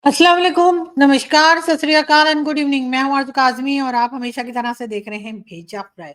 अस्सलाम वालेकुम, नमस्कार, सत श्री अकाल एंड गुड इवनिंग। मैं हूं आरज़ू काज़मी और आप हमेशा की तरह से देख रहे हैं भेजा फ्राई।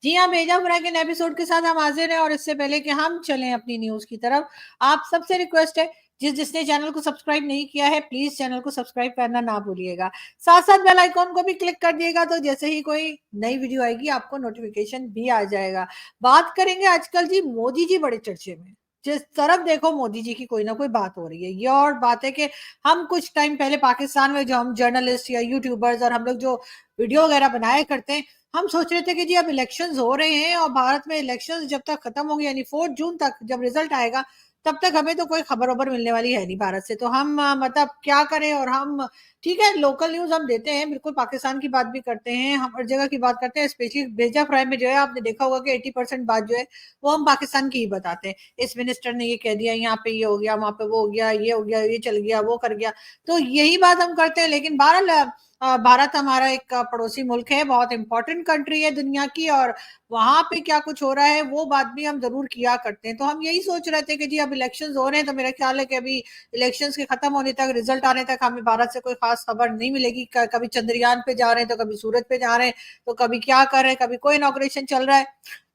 जी हाँ, भेजा फ्राई के नए एपिसोड के साथ हम हाजिर हैं और इससे पहले कि हम चलें अपनी न्यूज़ की तरफ, आप सबसे रिक्वेस्ट है जिसने चैनल को सब्सक्राइब नहीं किया है प्लीज़ चैनल को सब्सक्राइब करना ना भूलिएगा। साथ-साथ बेल आइकॉन को भी क्लिक कर दिएगा तो जैसे ही कोई नई वीडियो आएगी आपको नोटिफिकेशन भी आ जाएगा। बात करेंगे आजकल जी मोदी जी बड़े चर्चे में। जिस तरफ देखो मोदी जी की कोई ना कोई बात हो रही है। ये और बात है कि हम कुछ टाइम पहले पाकिस्तान में जो हम जर्नलिस्ट या यूट्यूबर्स और हम लोग जो वीडियो वगैरह बनाया करते हैं, हम सोच रहे थे कि जी अब इलेक्शंस हो रहे हैं और भारत में इलेक्शंस जब तक खत्म होंगे यानी 4 जून तक जब रिजल्ट आएगा तब तक हमें तो कोई खबर वबर मिलने वाली है नहीं भारत से। तो हम मतलब क्या करें और हम ठीक है लोकल न्यूज़ हम देते हैं, बिल्कुल पाकिस्तान की बात भी करते हैं, हम हर जगह की बात करते हैं, स्पेशली भेजा फ्राई में जो है आपने देखा होगा कि 80% बात जो है वो हम पाकिस्तान की ही बताते हैं। इस मिनिस्टर ने ये कह दिया, यहाँ पे ये हो गया, वहाँ पे वो हो गया, ये हो गया, ये चल गया, वो कर गया। तो यही बात हम करते हैं लेकिन बहरहाल भारत हमारा एक पड़ोसी मुल्क है, बहुत इंपॉर्टेंट कंट्री है दुनिया की और वहाँ पे क्या कुछ हो रहा है वो बात भी हम ज़रूर किया करते हैं। तो हम यही सोच रहे थे कि जी अब इलेक्शंस हो रहे हैं तो मेरा ख्याल है कि अभी इलेक्शंस के खत्म होने तक, रिजल्ट आने तक हमें भारत से कोई खास खबर नहीं मिलेगी। कभी चंद्रयान पे जा रहे हैं तो कभी सूरज पे जा रहे हैं, तो कभी क्या कर रहे हैं, कभी कोई इनॉग्रेशन चल रहा है,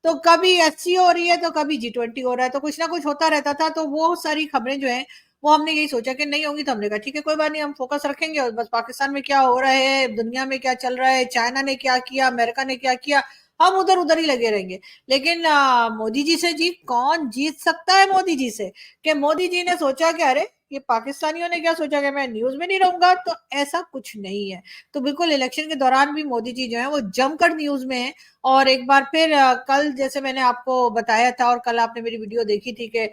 तो कभी एससी हो रही है तो कभी जी20 हो रहा है, तो कुछ ना कुछ होता रहता था। तो वो सारी खबरें जो है वो हमने यही सोचा कि नहीं होंगी तो हमने कहा ठीक है कोई बात नहीं, हम फोकस रखेंगे और बस पाकिस्तान में क्या हो रहा है, दुनिया में क्या चल रहा है, चाइना ने क्या किया, अमेरिका ने क्या किया, हम उधर उधर ही लगे रहेंगे। लेकिन मोदी जी से जी कौन जीत सकता है मोदी जी से? कि मोदी जी ने सोचा कि अरे ये पाकिस्तानियों ने क्या सोचा कि मैं न्यूज में नहीं रहूंगा, तो ऐसा कुछ नहीं है। तो बिल्कुल इलेक्शन के दौरान भी मोदी जी जो है वो जमकर न्यूज में है। और एक बार फिर कल जैसे मैंने आपको बताया था और कल आपने मेरी वीडियो देखी थी कि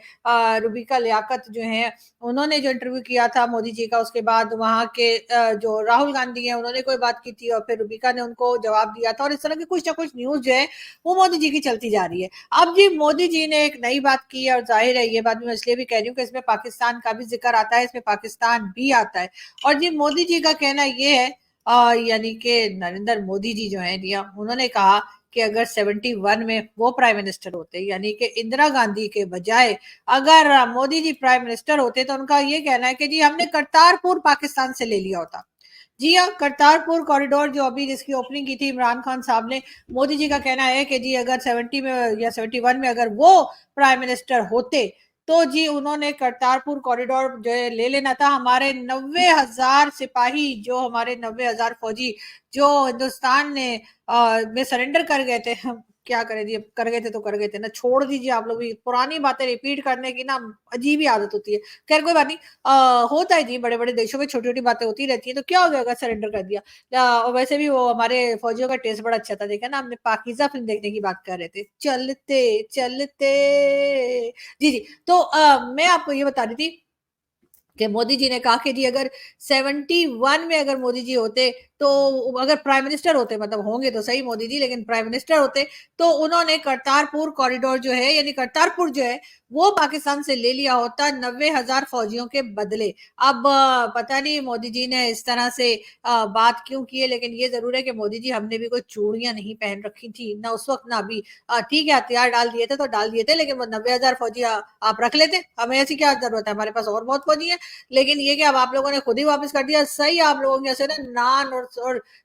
रुबिका लियाकत जो है उन्होंने जो इंटरव्यू किया था मोदी जी का, उसके बाद वहां के जो राहुल गांधी है उन्होंने कोई बात की थी और फिर रुबिका ने उनको जवाब दिया था और इस तरह की कुछ ना कुछ न्यूज जो है वो मोदी जी की चलती जा रही है। अब जी मोदी जी ने एक नई बात की है और जाहिर है ये बात मैं इसलिए भी कह रही हूँ कि इसमें पाकिस्तान का भी जिक्र आता है, इसमें पाकिस्तान भी आता है। और जी मोदी जी का कहना ये है यानी कि नरेंद्र मोदी जी जो है उन्होंने कहा कि अगर 71 में वो प्राइम मिनिस्टर होते यानी कि इंदिरा गांधी के बजाय अगर मोदी जी प्राइम मिनिस्टर होते तो उनका ये कहना है कि जी हमने करतारपुर पाकिस्तान से ले लिया होता। जी हाँ, करतारपुर कॉरिडोर जो अभी जिसकी ओपनिंग की थी इमरान खान साहब ने, मोदी जी का कहना है कि जी अगर 70 में या 71 में अगर वो प्राइम मिनिस्टर होते तो जी उन्होंने करतारपुर कॉरिडोर जो है ले लेना था। हमारे 90,000 सिपाही, जो हमारे 90,000 फौजी जो हिंदुस्तान ने में सरेंडर कर गए थे, हम क्या करें जी, अब कर गए थे तो कर गए थे ना, छोड़ दीजिए। आप लोग भी पुरानी बातें रिपीट करने की ना अजीब ही आदत होती है। खैर कोई बात नहीं, होता है जी, बड़े-बड़े देशों में छोटी-छोटी बातें होती रहती हैं, तो क्या हो जाएगा सरेंडर कर दिया। और वैसे भी वो हमारे फौजियों का टेस्ट बड़ा अच्छा था, देखा ना हमने पाकीज़ा फ़िल्म देखने की बात कर रहे थे। चलते, चलते जी, जी। तो मैं आपको ये बता रही थी कि मोदी जी ने कहा कि जी अगर 71 में अगर मोदी जी होते तो अगर प्राइम मिनिस्टर होते, मतलब होंगे तो सही मोदी जी, लेकिन प्राइम मिनिस्टर होते तो उन्होंने करतारपुर कॉरिडोर जो है यानी करतारपुर जो है वो पाकिस्तान से ले लिया होता 90,000 फौजियों के बदले। अब पता नहीं मोदी जी ने इस तरह से बात क्यों की है, लेकिन ये जरूर है कि मोदी जी हमने भी कोई चूड़ियां नहीं पहन रखी थी ना उस वक्त ना अभी। ठीक है हथियार डाल दिए थे तो डाल दिए थे, लेकिन वो 90,000 फौजी आप रख लेते, हमें ऐसी क्या जरूरत है, हमारे पास और बहुत फौजी है। लेकिन ये कि अब आप लोगों ने खुद ही वापस कर दिया। सही, आप लोगों के ऐसे ना नान और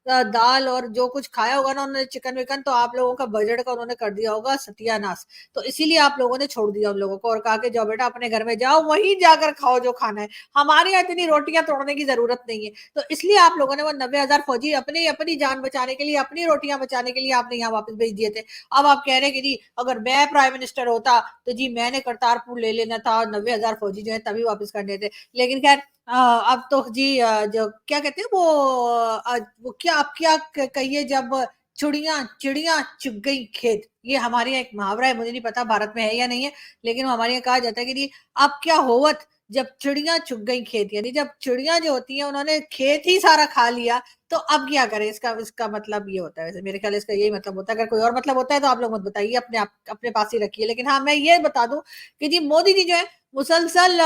दाल और जो कुछ खाया होगा ना उन्होंने चिकन विकन, तो आप लोगों का बजट का उन्होंने कर दिया होगा सत्यानाश। तो इसीलिए आप लोगों ने छोड़ दिया उन लोगों को और कहा कि जाओ बेटा अपने घर में जाओ, वहीं जाकर खाओ जो खाना है, हमारे यहाँ इतनी रोटियां तोड़ने की जरूरत नहीं है। तो इसलिए आप लोगों ने वो 90,000 फौजी अपनी अपनी जान बचाने के लिए, अपनी रोटियां बचाने के लिए आपने यहाँ वापस भेज दिए थे। अब आप कह रहे हैं कि जी अगर मैं प्राइम मिनिस्टर होता तो जी मैंने करतारपुर ले लेना था और 90,000 फौजी जो है तभी वापस करने थे। लेकिन खैर अब तो जी जो क्या कहते हैं वो क्या आप क्या कहिए, जब चुड़िया चिड़िया चुग गई खेत, ये हमारे यहाँ एक मुहावरा है, मुझे नहीं पता भारत में है या नहीं है, लेकिन वो हमारे यहाँ कहा जाता है कि जी अब क्या होवत जब चिड़िया चुग गई खेत, यानी जब चिड़िया जो होती है उन्होंने खेत ही सारा खा लिया तो अब क्या करें। इसका इसका मतलब ये होता है, वैसे मेरे ख्याल इसका यही मतलब होता है। अगर कोई और मतलब होता है तो आप लोग मत बताइए, अपने पास ही रखिए। लेकिन हाँ मैं ये बता दूं कि जी मोदी जी जो है मुसलसल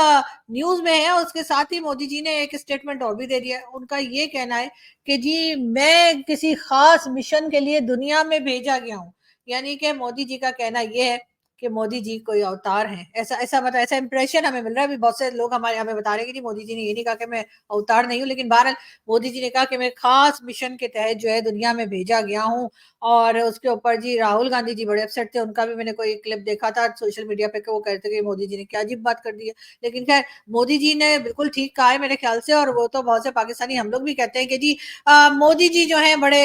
न्यूज में है, और उसके साथ ही मोदी जी ने एक स्टेटमेंट और भी दे दिया है। उनका ये कहना है कि जी मैं किसी खास मिशन के लिए दुनिया में भेजा गया हूं, यानी कि मोदी जी का कहना यह है कि मोदी जी कोई अवतार हैं। ऐसा ऐसा मतलब ऐसा इंप्रेशन हमें मिल रहा है। अभी बहुत से लोग हमारे हमें बता रहे हैं कि जी मोदी जी ने ये नहीं कहा कि मैं अवतार नहीं हूँ, लेकिन बहरहाल मोदी जी ने कहा कि मैं खास मिशन के तहत जो है दुनिया में भेजा गया हूँ। और उसके ऊपर जी राहुल गांधी जी बड़े अपसेट थे। उनका भी मैंने कोई क्लिप देखा था सोशल मीडिया पे कि वो कहते थे कि मोदी जी ने क्या अजीब बात कर दी है। लेकिन खैर मोदी जी ने बिल्कुल ठीक कहा है मेरे ख्याल से। और वो तो बहुत से पाकिस्तानी हम लोग भी कहते हैं कि जी मोदी जी जो है बड़े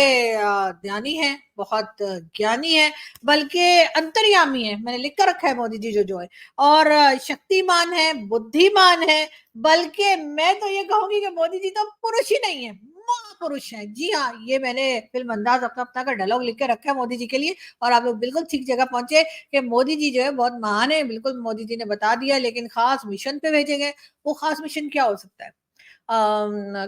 ज्ञानी हैं, बहुत ज्ञानी है, बल्कि अंतर्यामी है। मैंने लिख कर रखा है मोदी जी जो है, और शक्तिमान है, बुद्धिमान है। बल्कि मैं तो ये कहूंगी कि मोदी जी तो पुरुष ही नहीं है, महापुरुष है। जी हाँ, ये मैंने फिल्म अंदाज अपना अपना का डायलॉग लिख के रखा है मोदी जी के लिए। और आप लोग बिल्कुल ठीक जगह पहुंचे कि मोदी जी जो है बहुत महान है। बिल्कुल मोदी जी ने बता दिया, लेकिन खास मिशन पे भेजे गए। वो खास मिशन क्या हो सकता है?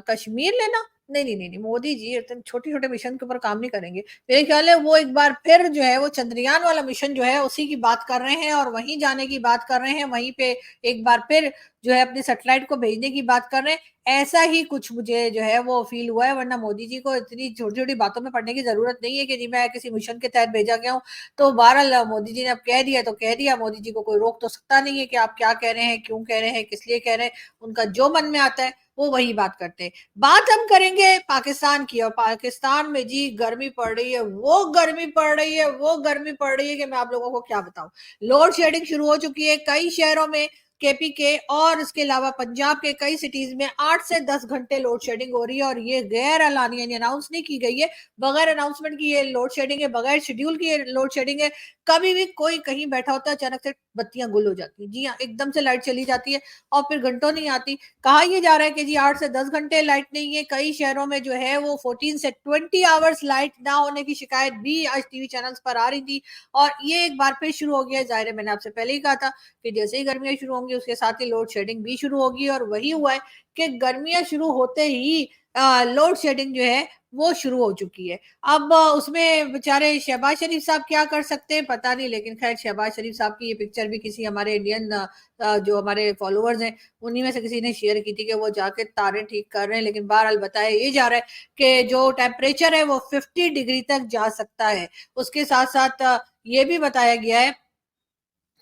कश्मीर लेना? नहीं, नहीं, नहीं, नहीं, मोदी जी इतने छोटे-छोटे मिशन के ऊपर काम नहीं करेंगे। मेरे ख्याल है वो एक बार फिर जो है वो चंद्रयान वाला मिशन जो है उसी की बात कर रहे हैं और वहीं जाने की बात कर रहे हैं। वहीं पे एक बार फिर जो है अपनी सैटेलाइट को भेजने की बात कर रहे हैं। ऐसा ही कुछ मुझे जो है वो फ़ील हुआ है, वरना मोदी जी को इतनी छोटी-छोटी बातों में पड़ने की ज़रूरत नहीं है कि जी मैं किसी मिशन के तहत भेजा गया हूँ। तो बहरहाल मोदी जी ने अब कह दिया तो कह दिया। मोदी जी को कोई रोक तो सकता नहीं है कि आप क्या कह रहे हैं, क्यों कह रहे हैं, किस लिए कह रहे हैं। उनका जो मन में आता है वो वही बात करते हैं। बात हम करेंगे पाकिस्तान की, और पाकिस्तान में जी गर्मी पड़ रही है, वो गर्मी पड़ रही है, वो गर्मी पड़ रही है कि मैं आप लोगों को क्या बताऊं। लोड शेडिंग शुरू हो चुकी है कई शहरों में, केपी के और इसके अलावा पंजाब के कई सिटीज में 8 से 10 घंटे लोड शेडिंग हो रही है। और ये गैर एलानी यानी अनाउंस नहीं की गई है, बगैर अनाउंसमेंट की ये लोड शेडिंग है, बगैर शेड्यूल की ये लोड शेडिंग है। कभी भी कोई कहीं बैठा होता है, अचानक से बत्तियां गुल हो जाती है। जी हाँ, एकदम से लाइट चली जाती है और फिर घंटों नहीं आती। कहा यह जा रहा है कि जी 8 से 10 घंटे लाइट नहीं है। कई शहरों में जो है वो 14 से 20 आवर्स लाइट ना होने की शिकायत भी आज टीवी चैनल्स पर आ रही थी। और ये एक बार फिर शुरू हो गया है। जाहिर है, मैंने आपसे पहले ही कहा था कि जैसे ही गर्मियां शुरू होंगी उसके साथ ही लोड शेडिंग भी शुरू होगी। और वही हुआ है कि गर्मियां शुरू होते ही लोड शेडिंग जो है वो शुरू हो चुकी है। अब उसमें बेचारे शहबाज शरीफ साहब क्या कर सकते हैं पता नहीं, लेकिन खैर शहबाज शरीफ साहब की ये पिक्चर भी किसी हमारे इंडियन जो हमारे फॉलोअर्स हैं उन्हीं में से किसी ने शेयर की थी कि वो जाके तारे ठीक कर रहे हैं। लेकिन बहरहाल बताया ये जा रहा है कि जो टेम्परेचर है वो 50 डिग्री तक जा सकता है। उसके साथ साथ ये भी बताया गया है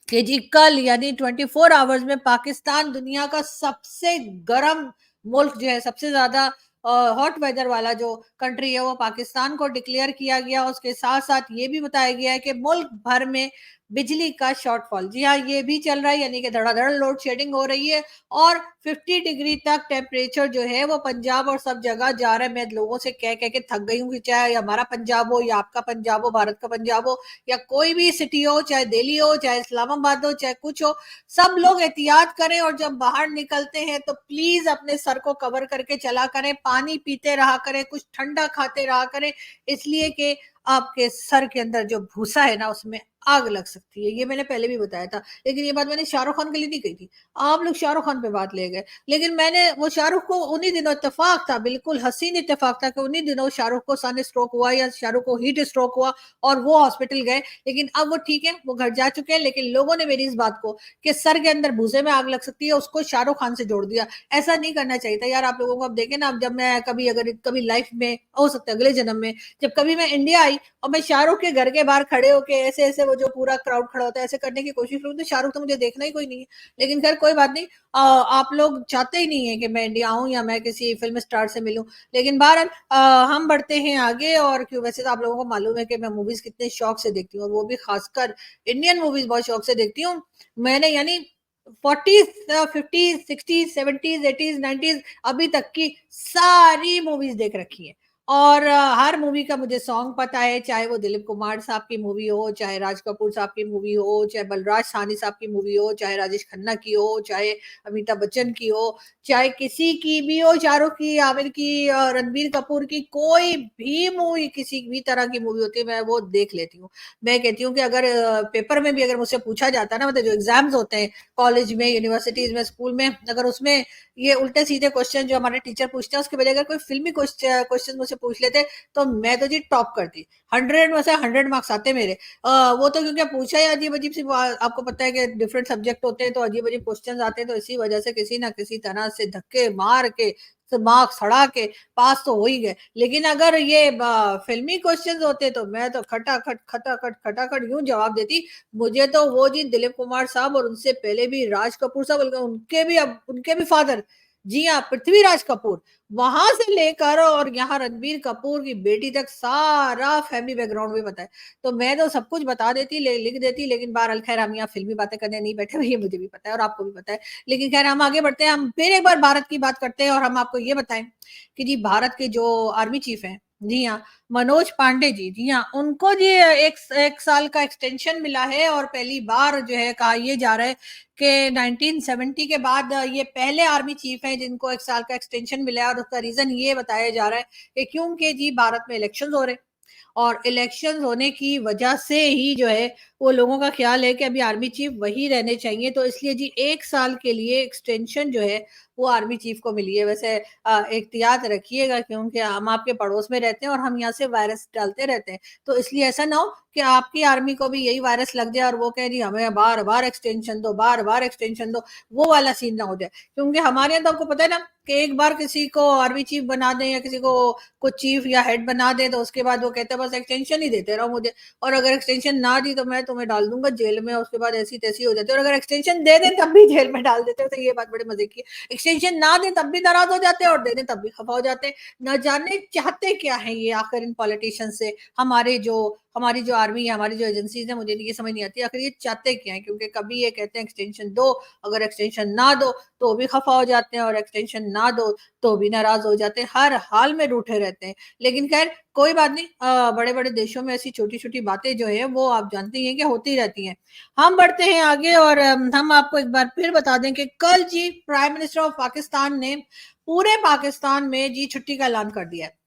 कि जी कल यानी 24 आवर्स में पाकिस्तान दुनिया का सबसे गर्म मुल्क जो है, सबसे ज्यादा हॉट वेदर वाला जो कंट्री है वो पाकिस्तान को डिक्लेयर किया गया। उसके साथ साथ ये भी बताया गया है कि मुल्क भर में बिजली का शॉर्टफॉल, जी हाँ, ये भी चल रहा है, यानी कि धड़ाधड़ लोड शेडिंग हो रही है। और 50 डिग्री तक टेम्परेचर जो है वो पंजाब और सब जगह जा रहा है। मैं लोगों से कह कह के थक गई हूँ कि चाहे हमारा पंजाब हो या आपका पंजाब हो, भारत का पंजाब हो या कोई भी सिटी हो, चाहे दिल्ली हो, चाहे इस्लामाबाद हो, चाहे कुछ हो, सब लोग एहतियात करें। और जब बाहर निकलते हैं तो प्लीज अपने सर को कवर करके चला करें, पानी पीते रहा करें, कुछ ठंडा खाते रहा करें, इसलिए कि आपके सर के अंदर जो भूसा है ना उसमें आग लग सकती है। ये मैंने पहले भी बताया था, लेकिन ये बात मैंने शाहरुख खान के लिए नहीं कही थी। आप लोग शाहरुख खान पे बात ले गए, लेकिन मैंने वो शाहरुख को उन्हीं दिनों इत्तेफाक था, बिल्कुल हसीन इत्तेफाक था कि उन्हीं दिनों शाहरुख को सन स्ट्रोक हुआ या शाहरुख को हीट स्ट्रोक हुआ और वो हॉस्पिटल गए। लेकिन अब वो ठीक है, वो घर जा चुके हैं। लेकिन लोगों ने मेरी इस बात को कि सर के अंदर भूसे में आग लग सकती है उसको शाहरुख खान से जोड़ दिया। ऐसा नहीं करना चाहिए था यार आप लोगों को। अब देखें ना, अब जब मैं कभी अगर कभी लाइफ में हो सकता है अगले जन्म में जब कभी मैं इंडिया आई और मैं शाहरुख के घर के बाहर खड़े होके ऐसे ऐसे वो जो पूरा क्राउड खड़ा होता है ऐसे करने की कोशिश करूँ तो शाहरुख तो मुझे देखना ही कोई नहीं है। लेकिन खैर कोई बात नहीं, आप लोग चाहते ही नहीं है कि मैं इंडिया आऊं या मैं किसी फिल्म स्टार से मिलूं। लेकिन बहरहाल हम बढ़ते हैं आगे। और क्यों, वैसे तो आप लोगों को मालूम है कि मैं मूवीज कितने शौक से देखती हूँ, और वो भी खासकर इंडियन मूवीज बहुत शौक से देखती हूँ। मैंने यानी 40 50 60 70 80 90 अभी तक की सारी मूवीज देख रखी है। और हर मूवी का मुझे सॉन्ग पता है, चाहे वो दिलीप कुमार साहब की मूवी हो, चाहे राज कपूर साहब की मूवी हो, चाहे बलराज साहनी साहब की मूवी हो, चाहे राजेश खन्ना की हो, चाहे अमिताभ बच्चन की हो, चाहे किसी की भी हो, शाहरुख की, आमिर की, रणबीर कपूर की, कोई भी मूवी किसी भी तरह की मूवी होती है मैं वो देख लेती हूँ। मैं कहती हूँ कि अगर पेपर में भी अगर मुझसे पूछा जाता है ना, मतलब जो एग्जाम्स होते हैं कॉलेज में, यूनिवर्सिटीज में, स्कूल में, अगर उसमें ये उल्टे सीधे क्वेश्चन जो हमारे टीचर पूछते हैं उसके बजाय अगर कोई फिल्मी क्वेश्चन मुझसे पूछ लेते तो मैं तो जी टॉप करती। 100 में से 100 मार्क्स आते मेरे। वो तो क्योंकि पूछा है अजीब अजीब सी आपको पता है कि डिफरेंट सब्जेक्ट होते हैं तो अजीब अजीब क्वेश्चन आते हैं, तो इसी वजह से किसी ना किसी तरह से धक्के मार के दिमाग सड़ा के पास तो हो ही गए। लेकिन अगर ये फिल्मी क्वेश्चंस होते तो मैं तो खटाखट खटाखट खटाखट यूं जवाब देती। मुझे तो वो जी दिलीप कुमार साहब और उनसे पहले भी राज कपूर साहब, बल्कि उनके भी फादर, जी हाँ, पृथ्वीराज कपूर, वहां से लेकर और यहाँ रणबीर कपूर की बेटी तक सारा फैमिली बैकग्राउंड भी पता है। तो मैं तो सब कुछ बता देती, लिख देती, लेकिन बहरहाल खैर हम यहाँ फिल्मी बातें करने नहीं बैठे हुए, ये मुझे भी पता है और आपको भी पता है। लेकिन खैर हम आगे बढ़ते हैं, हम फिर एक बार भारत की बात करते हैं और हम आपको ये बताएं कि जी भारत के जो आर्मी चीफ हैं, जी हाँ, मनोज पांडे जी, जी हाँ, उनको जी एक साल का एक्सटेंशन मिला है और पहली बार जो है कहा ये जा रहा है कि 1970 के बाद ये पहले आर्मी चीफ हैं जिनको एक साल का एक्सटेंशन मिला है। और उसका रीजन ये बताया जा रहा है कि क्योंकि जी भारत में इलेक्शन हो रहे हैं और इलेक्शन होने की वजह से ही जो है वो लोगों का ख्याल है कि अभी आर्मी चीफ वही रहने चाहिए, तो इसलिए जी एक साल के लिए एक्सटेंशन जो है वो आर्मी चीफ को मिली है। वैसे एहतियात रखिएगा क्योंकि हम आपके पड़ोस में रहते हैं और हम यहाँ से वायरस डालते रहते हैं, तो इसलिए ऐसा ना हो कि आपकी आर्मी को भी यही वायरस लग जाए और वो कहे जी हमें बार बार एक्सटेंशन दो, बार बार एक्सटेंशन दो, वो वाला सीन ना हो जाए। क्योंकि हमारे यहाँ तो आपको पता है ना कि एक बार किसी को आर्मी चीफ बना दें या किसी को कुछ चीफ या हेड बना दे तो उसके बाद वो कहते हैं बस एक्सटेंशन ही देते रहो मुझे, और अगर एक्सटेंशन ना दी तो मैं तुम्हें डाल दूंगा जेल में, उसके बाद ऐसी तैसी हो जाती है। और अगर एक्सटेंशन दे दें तब भी जेल में डाल देते हैं, तो ये बात बड़े मजे की है। एक्सटेंशन ना दें तब भी नाराज हो जाते हैं और दे दें तब भी खफा हो जाते हैं। न जाने चाहते क्या है ये आखिर इन पॉलिटिशियन से, हमारी जो आर्मी है, हमारी जो एजेंसीज है, मुझे ये समझ नहीं आती आखिर ये चाहते क्या है। क्योंकि कभी ये कहते हैं एक्सटेंशन दो, अगर एक्सटेंशन ना दो तो भी खफा हो जाते हैं और एक्सटेंशन ना दो तो भी नाराज हो जाते हैं, हर हाल में रूठे रहते हैं। लेकिन खैर कोई बात नहीं, बड़े बड़े देशों में ऐसी छोटी छोटी बातें जो है वो आप जानते हैं कि होती रहती हैं। हम बढ़ते हैं आगे और हम आपको एक बार फिर बता दें कि कल जी प्राइम मिनिस्टर ऑफ पाकिस्तान ने पूरे पाकिस्तान में जी छुट्टी का ऐलान कर दिया है।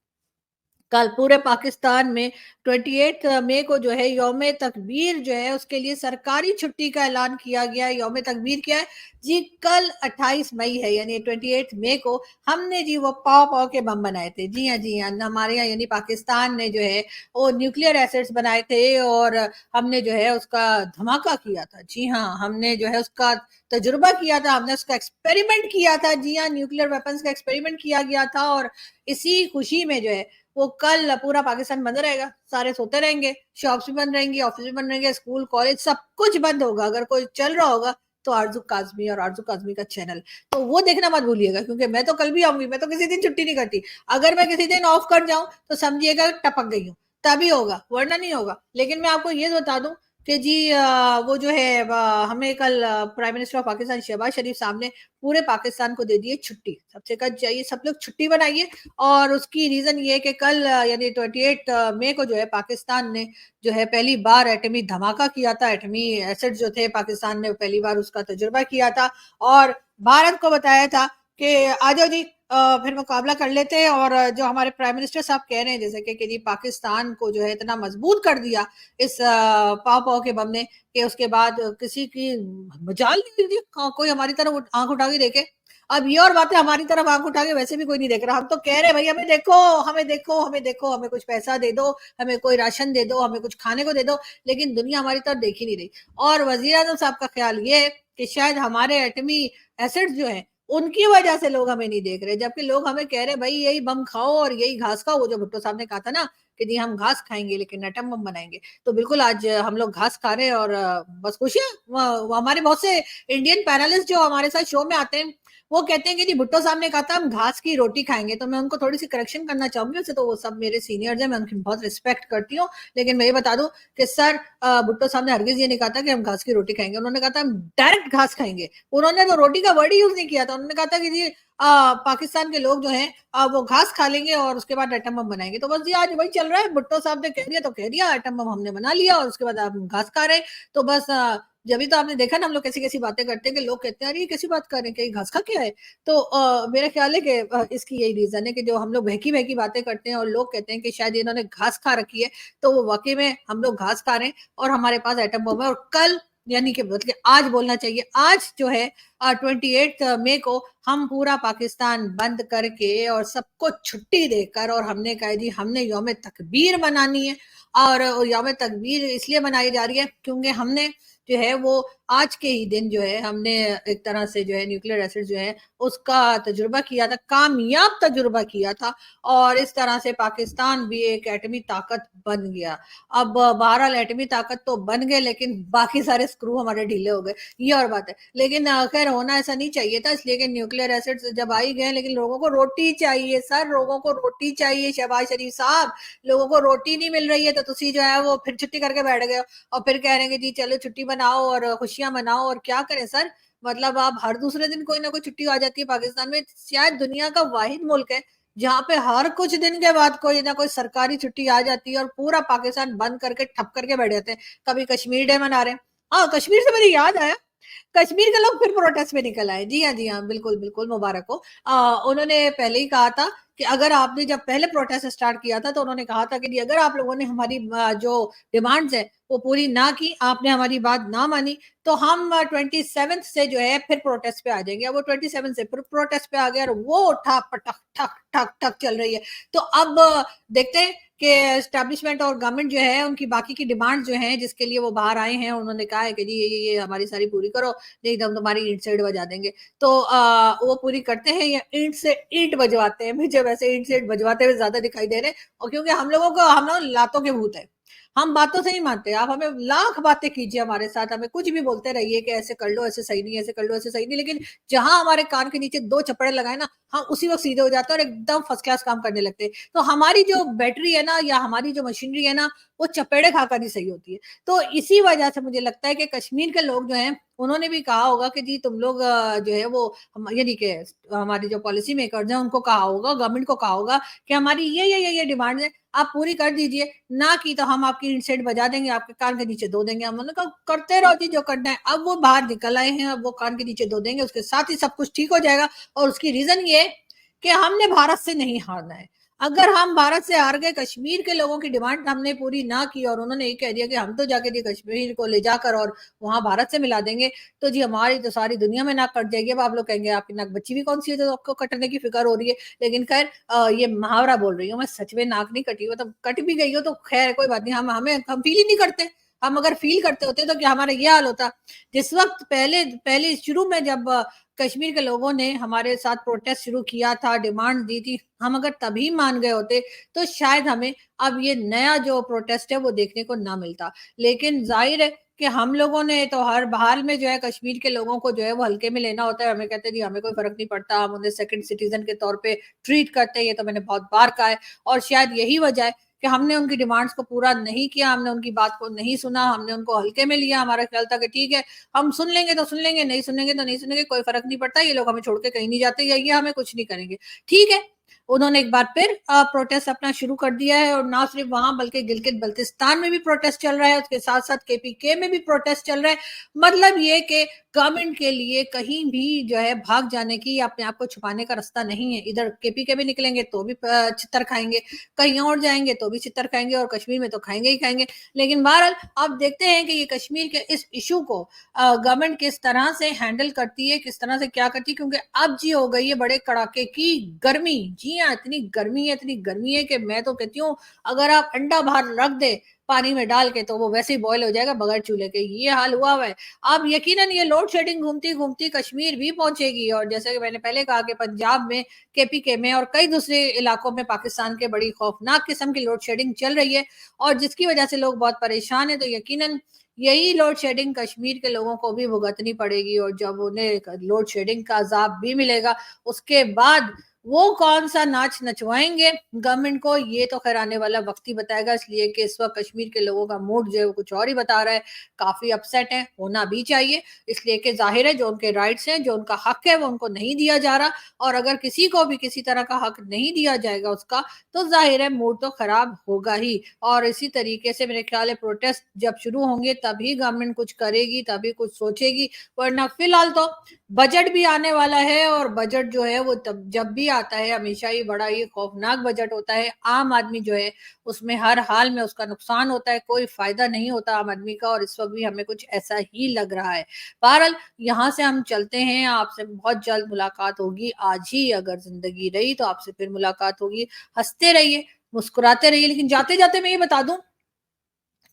कल पूरे पाकिस्तान में 28 मई को जो है यौम तकबीर जो है उसके लिए सरकारी छुट्टी का ऐलान किया गया है। यौम तकबीर क्या है जी, कल 28 मई है यानी 28 मई को हमने जी वो पाव पाव के बम बनाए थे। जी हाँ, जी हाँ, हमारे यहाँ यानी पाकिस्तान ने जो है वो न्यूक्लियर एसिड्स बनाए थे और हमने जो है उसका धमाका किया था। जी हाँ, हमने जो है उसका तजुर्बा किया था, हमने उसका एक्सपेरिमेंट किया था। जी हाँ, न्यूक्लियर वेपन्स का एक्सपेरिमेंट किया गया था और इसी खुशी में जो है वो कल पूरा पाकिस्तान बंद रहेगा, सारे सोते रहेंगे, शॉप्स भी बंद रहेंगी, ऑफिस भी बंद रहेंगे, स्कूल कॉलेज सब कुछ बंद होगा। अगर कोई चल रहा होगा तो आरजू काजमी और आरजू काजमी का चैनल, तो वो देखना मत भूलिएगा क्योंकि मैं तो कल भी आऊंगी, मैं तो किसी दिन छुट्टी नहीं करती। अगर मैं किसी दिन ऑफ कर जाऊं तो समझिएगा टपक गई हूँ, तभी होगा वरना नहीं होगा। लेकिन मैं आपको ये बता दूं कि जी वो जो है हमें कल prime minister of Pakistan Shehbaz Sharif साहब ने पूरे पाकिस्तान को दे दी है छुट्टी। सबसे कल चाहिए सब लोग छुट्टी बनाइए और उसकी रीजन ये है कि कल यानी 28 मई को जो है पाकिस्तान ने जो है पहली बार एटमी धमाका किया था। एटमी एसिड जो थे पाकिस्तान ने पहली बार उसका तजुर्बा किया था और भारत को बताया था कि आ जाओ जी फिर मुकाबला कर लेते हैं। और जो हमारे प्राइम मिनिस्टर साहब कह रहे हैं जैसे कि जी पाकिस्तान को जो है इतना मजबूत कर दिया इस पाव पाव के बम ने कि उसके बाद किसी की मजाल नहीं थी कोई हमारी तरफ आंख उठा के देखे। अब ये और बात है हमारी तरफ आंख उठा के वैसे भी कोई नहीं देख रहा, हम तो कह रहे हैं भाई हमें देखो, हमें देखो, हमें देखो, हमें कुछ पैसा दे दो, हमें कोई राशन दे दो, हमें कुछ खाने को दे दो, लेकिन दुनिया हमारी तरफ देख ही नहीं रही। और वजीर आजम साहब का ख्याल ये है कि शायद हमारे एटमी एसिड जो है उनकी वजह से लोग हमें नहीं देख रहे, जबकि लोग हमें कह रहे भाई यही बम खाओ और यही घास खाओ। वो जो भुट्टो साहब ने कहा था ना कि जी हम घास खाएंगे लेकिन एटम बम बनाएंगे, तो बिल्कुल आज हम लोग घास खा रहे हैं और बस खुशी है। हमारे बहुत से इंडियन पैनलिस्ट जो हमारे साथ शो में आते हैं वो कहते हैं कि जी भुट्टो साहब ने कहा था हम घास की रोटी खाएंगे, तो मैं उनको थोड़ी सी करेक्शन करना चाहूंगी। वैसे तो वो सब मेरे सीनियर्स हैं, मैं उनकी बहुत रिस्पेक्ट करती हूँ, लेकिन मैं ये बता दूं कि सर भुट्टो साहब ने हरगिज ये नहीं कहा था कि हम घास की रोटी खाएंगे, उन्होंने कहा था हम डायरेक्ट घास खाएंगे। उन्होंने तो रोटी का वर्ड ही यूज नहीं किया था, उन्होंने कहा था कि जी पाकिस्तान के लोग जो हैं वो घास खा लेंगे और उसके बाद एटम बम बनाएंगे। तो बस जी आज वही चल रहा है, भुट्टो साहब ने कह दिया तो कह दिया, एटम बम हमने बना लिया और उसके बाद आप घास खा रहे हैं। तो बस जब भी तो आपने देखा ना हम लोग कैसी कैसी बातें करते हैं कि लोग कहते हैं अरे ये कैसी बात कर रहे हैं, कि घास खा क्या है। तो मेरा ख्याल है कि इसकी यही रीजन है कि जो हम लोग बहकी बहकी बातें करते हैं और लोग कहते हैं कि शायद इन्होंने घास खा रखी है, तो वो वाकई में हम लोग घास खा रहे हैं और हमारे पास एटम बम है। और कल यानी कि बल्कि आज बोलना चाहिए, आज जो है 28 मई को हम पूरा पाकिस्तान बंद करके और सबको छुट्टी देकर और हमने कहा जी हमने यौम तकबीर मनानी है। और यौम तकबीर इसलिए मनाई जा रही है क्योंकि हमने जो है वो आज के ही दिन जो है हमने एक तरह से जो है न्यूक्लियर एसिड जो है उसका तजुर्बा किया था, कामयाब तजुर्बा किया था और इस तरह से पाकिस्तान भी एक एटमी ताकत बन गया। अब बहरहाल एटमी ताकत तो बन गए लेकिन बाकी सारे स्क्रू हमारे ढीले हो गए, ये और बात है। लेकिन खैर होना ऐसा नहीं चाहिए था इसलिए कि न्यूक्लियर एसिड्स जब आ ही गए, लेकिन लोगों को रोटी चाहिए सर, लोगों को रोटी चाहिए शहबाज शरीफ साहब, लोगों को रोटी नहीं मिल रही है तो तुसी जो है वो फिर छुट्टी करके बैठ गए हो और फिर कह रहे हैं कि जी चलो छुट्टी मनाओ और खुशियां मनाओ और क्या करें सर। मतलब आप हर दूसरे दिन कोई ना कोई छुट्टी आ जाती है पाकिस्तान में, शायद दुनिया का वाहिद मुल्क है जहाँ पे हर कुछ दिन के बाद कोई ना कोई सरकारी छुट्टी आ जाती है और पूरा पाकिस्तान बंद करके ठप करके बैठ जाते हैं। कभी कश्मीर डे मना रहे हैं, हाँ कश्मीर से मेरी याद आया, कश्मीर के लोग फिर प्रोटेस्ट में निकल आए। जी हाँ, बिल्कुल, बिल्कुल मुबारक हो। उन्होंने पहले ही कहा था कि अगर आपने जब पहले प्रोटेस्ट स्टार्ट किया था तो उन्होंने कहा था कि अगर आप लोगों ने हमारी जो डिमांड्स हैं वो पूरी ना की, आपने हमारी बात ना मानी तो हम 27 से जो है फिर प्रोटेस्ट पे आ जाएंगे। अब वो 27 से फिर प्रोटेस्ट पे आ गया और वो ठक पटक ठक ठक ठक चल रही है। तो अब देखते हैं कि एस्टैब्लिशमेंट और गवर्नमेंट जो है उनकी बाकी की डिमांड जो है जिसके लिए वो बाहर आए हैं, उन्होंने कहा है कि जी ये हमारी सारी पूरी करो, नहीं तो हम तुम्हारी ईंट से ईंट बजा देंगे। तो वो पूरी करते हैं या ईंट से ईंट बजवाते हैं? मुझे वैसे ईंट से ईंट बजवाते हुए ज्यादा दिखाई दे रहे हैं, और क्योंकि हम लोग लातों के भूत है, हम बातों से नहीं मानते। आप हमें लाख बातें कीजिए हमारे साथ, हमें कुछ भी बोलते रहिए कि ऐसे कर लो, ऐसे सही नहीं, ऐसे कर लो, ऐसे सही नहीं, लेकिन जहां हमारे कान के नीचे दो चपड़े लगाए ना, हम उसी वक्त सीधे हो जाते हैं और एकदम फर्स्ट क्लास काम करने लगते हैं। तो हमारी जो बैटरी है ना या हमारी जो मशीनरी है ना, वो चपेड़े खाकर ही सही होती है। तो इसी वजह से मुझे लगता है कि कश्मीर के लोग जो हैं उन्होंने भी कहा होगा कि जी तुम लोग जो है वो यानी कि हमारे जो पॉलिसी मेकर्स हैं उनको कहा होगा, गवर्नमेंट को कहा होगा कि हमारी ये डिमांड है, आप पूरी कर दीजिए, ना की तो हम आपकी इंसेट बजा देंगे, आपके कान के नीचे दो देंगे। हमने कहा करते रहो जी जो करना है। अब वो बाहर निकल आए हैं, अब वो कान के नीचे दो देंगे, उसके साथ ही सब कुछ ठीक हो जाएगा। और उसकी रीजन ये कि हमने भारत से नहीं हारना है। अगर हम भारत से हार गए, कश्मीर के लोगों की डिमांड हमने पूरी ना की और उन्होंने ये कह दिया कि हम तो जाके जी कश्मीर को ले जाकर और वहां भारत से मिला देंगे, तो जी हमारी तो सारी दुनिया में नाक कट जाएगी। अब आप लोग कहेंगे आपकी नाक बच्ची भी कौन सी है जो आपको कटने की फिक्र हो रही है। लेकिन खैर ये मुहावरा बोल रही हूँ मैं, सच में नाक नहीं कटी, मतलब कट भी गई हो तो खैर कोई बात नहीं, हम फील ही नहीं करते। हम अगर फील करते होते तो क्या हमारा ये हाल होता? जिस वक्त पहले पहले शुरू में जब कश्मीर के लोगों ने हमारे साथ प्रोटेस्ट शुरू किया था, डिमांड दी थी, हम अगर तभी मान गए होते तो शायद हमें अब ये नया जो प्रोटेस्ट है वो देखने को ना मिलता। लेकिन जाहिर है कि हम लोगों ने तो हर हाल में जो है कश्मीर के लोगों को जो है वो हल्के में लेना होता है। हमें कहते हैं जी हमें कोई फर्क नहीं पड़ता, हम उन्हें सेकंड सिटीजन के तौर पे ट्रीट करते हैं। ये तो मैंने बहुत बार कहा है और शायद यही वजह है कि हमने उनकी डिमांड्स को पूरा नहीं किया, हमने उनकी बात को नहीं सुना, हमने उनको हल्के में लिया। हमारा ख्याल था कि ठीक है, हम सुन लेंगे तो सुन लेंगे, नहीं सुनेंगे तो नहीं सुनेंगे, कोई फर्क नहीं पड़ता, ये लोग हमें छोड़ के कहीं नहीं जाते या ये हमें कुछ नहीं करेंगे। ठीक है, उन्होंने एक बार फिर प्रोटेस्ट अपना शुरू कर दिया है और ना सिर्फ वहां बल्कि गिलगित बल्तिस्तान में भी प्रोटेस्ट चल रहा है, उसके साथ साथ केपीके में भी प्रोटेस्ट चल रहा है। मतलब ये कि गवर्नमेंट के लिए कहीं भी जो है भाग जाने की, अपने आप को छुपाने का रास्ता नहीं है। इधर केपीके भी निकलेंगे तो भी छितर खाएंगे, कहीं और जाएंगे तो भी छितर खाएंगे और कश्मीर में तो खाएंगे ही खाएंगे। लेकिन बहरहाल आप देखते हैं कि ये कश्मीर के इस इशू को गवर्नमेंट किस तरह से हैंडल करती है, किस तरह से क्या करती है, क्योंकि अब जी हो गई है बड़े कड़ाके की गर्मी। जी हाँ, इतनी गर्मी है कि मैं तो कहती हूँ अगर आप अंडा बाहर रख दे पानी में डाल के तो वो वैसे ही बॉयल हो जाएगा बगैर चूल्हे के, ये हाल हुआ हुआ है। अब यकीनन ये लोड शेडिंग घूमती घूमती कश्मीर भी पहुंचेगी और जैसे कि मैंने पहले कहा कि पंजाब में, केपीके में और कई दूसरे इलाकों में पाकिस्तान के बड़ी खौफनाक किस्म की लोड शेडिंग चल रही है और जिसकी वजह से लोग बहुत परेशान है। तो यकीनन यही लोड शेडिंग कश्मीर के लोगों को भी भुगतनी पड़ेगी और जब उन्हें लोड शेडिंग का अजाब भी मिलेगा उसके बाद वो कौन सा नाच नचवाएंगे गवर्नमेंट को, ये तो खैर आने वाला वक्त ही बताएगा। इसलिए कि इस वक्त कश्मीर के लोगों का मूड जो है वो कुछ और ही बता रहा है, काफी अपसेट है, होना भी चाहिए। इसलिए कि जाहिर है जो उनके राइट्स हैं, जो उनका हक है वो उनको नहीं दिया जा रहा और अगर किसी को भी किसी तरह का हक नहीं दिया जाएगा उसका, तो जाहिर है मूड तो खराब होगा ही। और इसी तरीके से मेरे ख्याल है प्रोटेस्ट जब शुरू होंगे तभी गवर्नमेंट कुछ करेगी, तभी कुछ सोचेगी, वरना फिलहाल तो बजट भी आने वाला है और बजट जो है वो तब जब भी आता है हमेशा ही बड़ा ही खौफनाक बजट होता है। आम आदमी जो है उसमें हर हाल में उसका नुकसान होता है, कोई फायदा नहीं होता आम आदमी का और इस वक्त भी हमें कुछ ऐसा ही लग रहा है। बहरहाल यहाँ से हम चलते हैं, आपसे बहुत जल्द मुलाकात होगी, आज ही अगर जिंदगी रही तो आपसे फिर मुलाकात होगी। हंसते रहिए, मुस्कुराते रहिए, लेकिन जाते जाते मैं ये बता दूं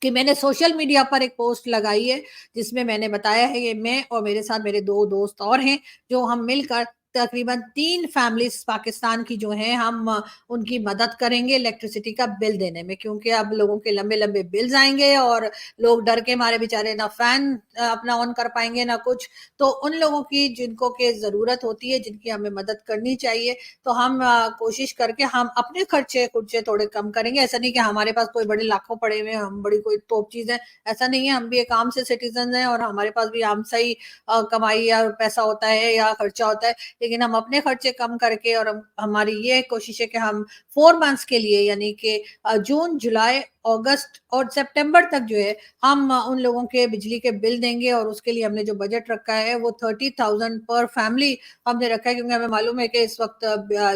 कि मैंने सोशल मीडिया पर एक पोस्ट लगाई है, जिसमें मैंने बताया है कि मैं और मेरे साथ मेरे 2 दोस्त और हैं, जो हम मिलकर तकरीबन 3 फैमिलीज़ पाकिस्तान की जो हैं, हम उनकी मदद करेंगे इलेक्ट्रिसिटी का बिल देने में। क्योंकि अब लोगों के लंबे-लंबे बिल्स आएँगे और लोग डर के मारे बेचारे ना फ़ैन अपना ऑन कर पाएँगे, ना कुछ। तो उन लोगों की जिनको के ज़रूरत होती है, जिनकी हमें मदद करनी चाहिए, तो हम कोशिश करके हम अपने खर्चे-खुर्चे थोड़े कम करेंगे। ऐसा नहीं कि हमारे पास कोई बड़े लाखों पड़े हुए हैं, हम बड़ी कोई तोप चीज़ है, ऐसा नहीं है। हम भी एक आम से सिटीज़न हैं और हमारे पास भी आम सा ही कमाई या पैसा होता है या खर्चा होता है। लेकिन हम अपने खर्चे कम करके और हम हमारी ये कोशिश है कि हम 4 मंथ्स के लिए यानी कि जून, जुलाई, अगस्त और सितंबर तक जो है हम उन लोगों के बिजली के बिल देंगे और उसके लिए हमने जो बजट रखा है वो 30,000 पर फैमिली हमने रखा है, क्योंकि हमें मालूम है कि इस वक़्त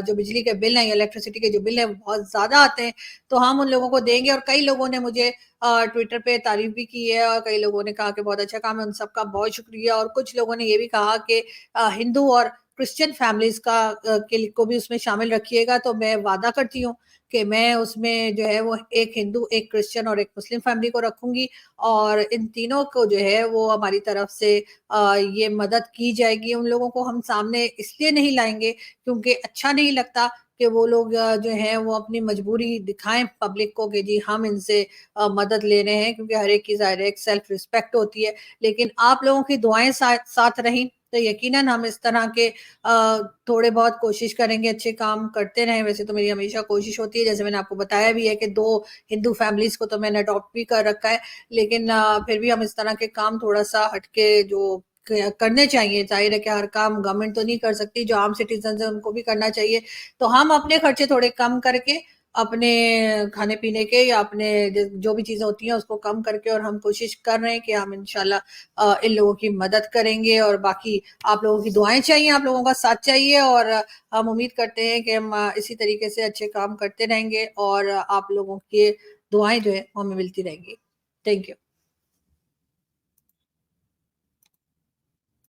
जो बिजली के बिल हैं, इलेक्ट्रिसिटी के जो बिल हैं, वो बहुत ज़्यादा आते हैं, तो हम उन लोगों को देंगे। और कई लोगों ने मुझे ट्विटर पे तारीफ़ भी की है और कई लोगों ने कहा कि बहुत अच्छा काम है, उन सबका बहुत शुक्रिया। और कुछ लोगों ने ये भी कहा कि हिंदू और क्रिश्चियन फैमिलीज़ का के को भी उसमें शामिल रखिएगा, तो मैं वादा करती हूँ कि मैं उसमें जो है वो एक हिंदू, एक क्रिश्चियन और एक मुस्लिम फैमिली को रखूँगी और इन तीनों को जो है वो हमारी तरफ से ये मदद की जाएगी। उन लोगों को हम सामने इसलिए नहीं लाएँगे क्योंकि अच्छा नहीं लगता कि वो लोग जो हैं वो अपनी मजबूरी दिखाएँ पब्लिक को कि जी हम इनसे मदद ले रहे हैं, क्योंकि हर एक की ज़ाहिर है एक सेल्फ रिस्पेक्ट होती है। लेकिन आप लोगों की दुआएँ साथ साथ रहीं तो यकीनन हम इस तरह के थोड़े बहुत कोशिश करेंगे, अच्छे काम करते रहें। वैसे तो मेरी हमेशा कोशिश होती है, जैसे मैंने आपको बताया भी है कि 2 हिंदू फैमिलीज़ को तो मैंने अडॉप्ट भी कर रखा है। लेकिन फिर भी हम इस तरह के काम थोड़ा-सा हटके जो करने चाहिए। ज़ाहिर है कि हर काम गवर्नमेंट तो नहीं कर सकती, जो आम सिटीज़न्स हैं उनको भी करना चाहिए। तो हम अपने खर्चे थोड़े कम करके, अपने खाने-पीने के या अपने जो भी चीज़ें होती हैं उसको कम करके और हम कोशिश कर रहे हैं कि हम इंशाल्लाह इन लोगों की मदद करेंगे। और बाकी आप लोगों की दुआएँ चाहिए, आप लोगों का साथ चाहिए और हम उम्मीद करते हैं कि हम इसी तरीके से अच्छे काम करते रहेंगे और आप लोगों की दुआएँ जो है वो हमें मिलती रहेंगी। Thank you.